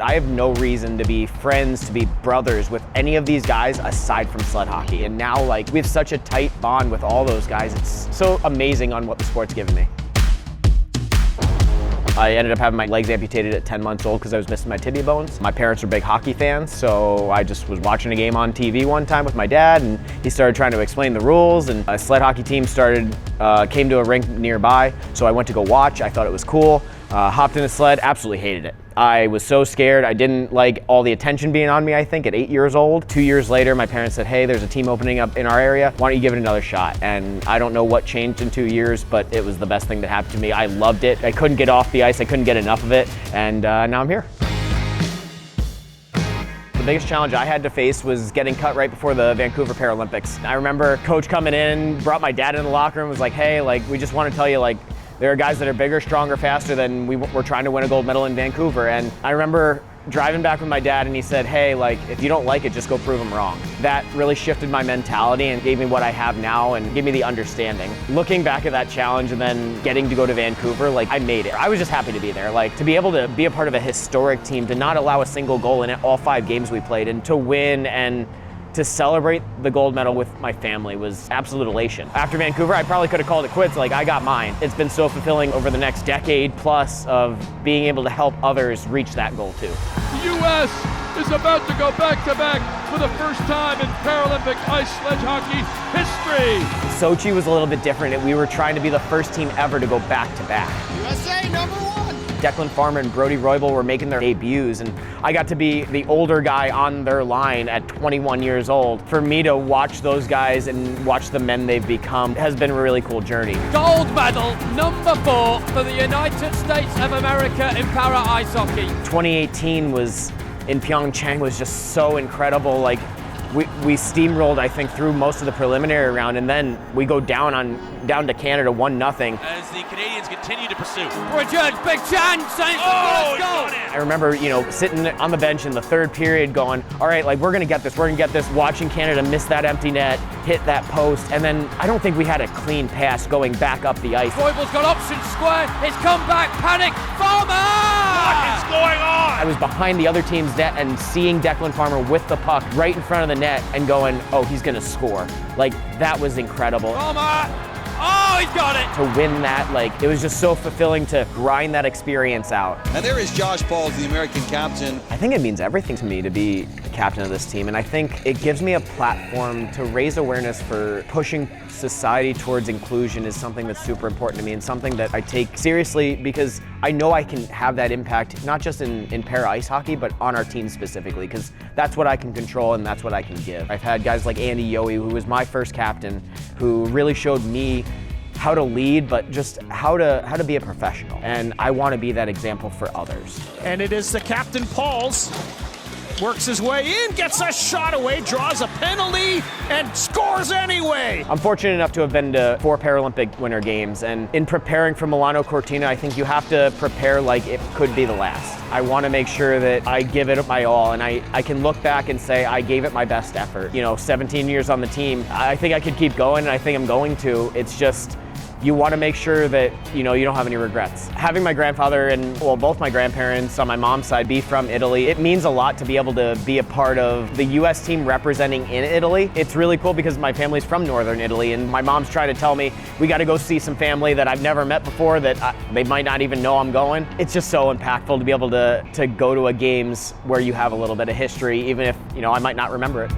I have no reason to be friends, to be brothers with any of these guys aside from sled hockey. And now, like, we have such a tight bond with all those guys. It's so amazing on what the sport's given me. I ended up having my legs amputated at 10 months old because I was missing my tibia bones. My parents were big hockey fans, so I just was watching a game on TV one time with my dad, and he started trying to explain the rules, and a sled hockey team came to a rink nearby, so I went to go watch. I thought it was cool. Hopped in a sled, absolutely hated it. I was so scared. I didn't like all the attention being on me, I think, at 8 years old. 2 years later, my parents said, hey, there's a team opening up in our area. Why don't you give it another shot? And I don't know what changed in 2 years, but it was the best thing that happened to me. I loved it. I couldn't get off the ice. I couldn't get enough of it. And now I'm here. The biggest challenge I had to face was getting cut right before the Vancouver Paralympics. I remember coach coming in, brought my dad in the locker room, was like, hey, like, we just want to tell you, like, there are guys that are bigger, stronger, faster than we're trying to win a gold medal in Vancouver. And I remember driving back with my dad and he said, hey, like, if you don't like it, just go prove them wrong. That really shifted my mentality and gave me what I have now and gave me the understanding. Looking back at that challenge and then getting to go to Vancouver, like, I made it. I was just happy to be there. Like, to be able to be a part of a historic team, to not allow a single goal in all 5 games we played, and to win and to celebrate the gold medal with my family was absolute elation. After Vancouver, I probably could have called it quits. Like, I got mine. It's been so fulfilling over the next decade plus of being able to help others reach that goal too. The U.S. is about to go back-to-back for the first time in Paralympic ice sledge hockey history. Sochi was a little bit different. We were trying to be the first team ever to go back-to-back. USA #1! Declan Farmer and Brody Roybal were making their debuts, and I got to be the older guy on their line at 21 years old. For me to watch those guys and watch the men they've become has been a really cool journey. Gold medal #4 for the United States of America in para ice hockey. 2018 was in PyeongChang was just so incredible. Like, we steamrolled, I think, through most of the preliminary round, and then we go down to Canada 1-0. As the Canadians continue to pursue. Richard, big chance, and it's the first goal. I remember, sitting on the bench in the third period going, all right, like, we're gonna get this, watching Canada miss that empty net, hit that post, and then I don't think we had a clean pass going back up the ice. Roybal's got options square, it's come back, panic, Farmer! What is going on? I was behind the other team's net and seeing Declan Farmer with the puck right in front of the net and going, oh, he's gonna score. Like, that was incredible. Farmer! Oh, he's got it! To win that, like, it was just so fulfilling to grind that experience out. And there is Josh Pauls, the American captain. I think it means everything to me to be the captain of this team, and I think it gives me a platform to raise awareness for pushing society towards inclusion is something that's super important to me and something that I take seriously because I know I can have that impact, not just in para ice hockey, but on our team specifically, because that's what I can control and that's what I can give. I've had guys like Andy Yohe, who was my first captain, who really showed me how to lead, but just how to be a professional. And I want to be that example for others. And it is the captain, Pauls. Works his way in, gets a shot away, draws a penalty, and scores anyway. I'm fortunate enough to have been to 4 Paralympic Winter Games, and in preparing for Milano Cortina, I think you have to prepare like it could be the last. I want to make sure that I give it my all, and I can look back and say I gave it my best effort. 17 years on the team, I think I could keep going, and I think I'm going to. It's just, you want to make sure that you don't have any regrets. Having my grandfather and both my grandparents on my mom's side be from Italy, it means a lot to be able to be a part of the US team representing in Italy. It's really cool because my family's from Northern Italy, and my mom's trying to tell me we got to go see some family that I've never met before that they might not even know I'm going. It's just so impactful to be able to go to a games where you have a little bit of history, even if I might not remember it.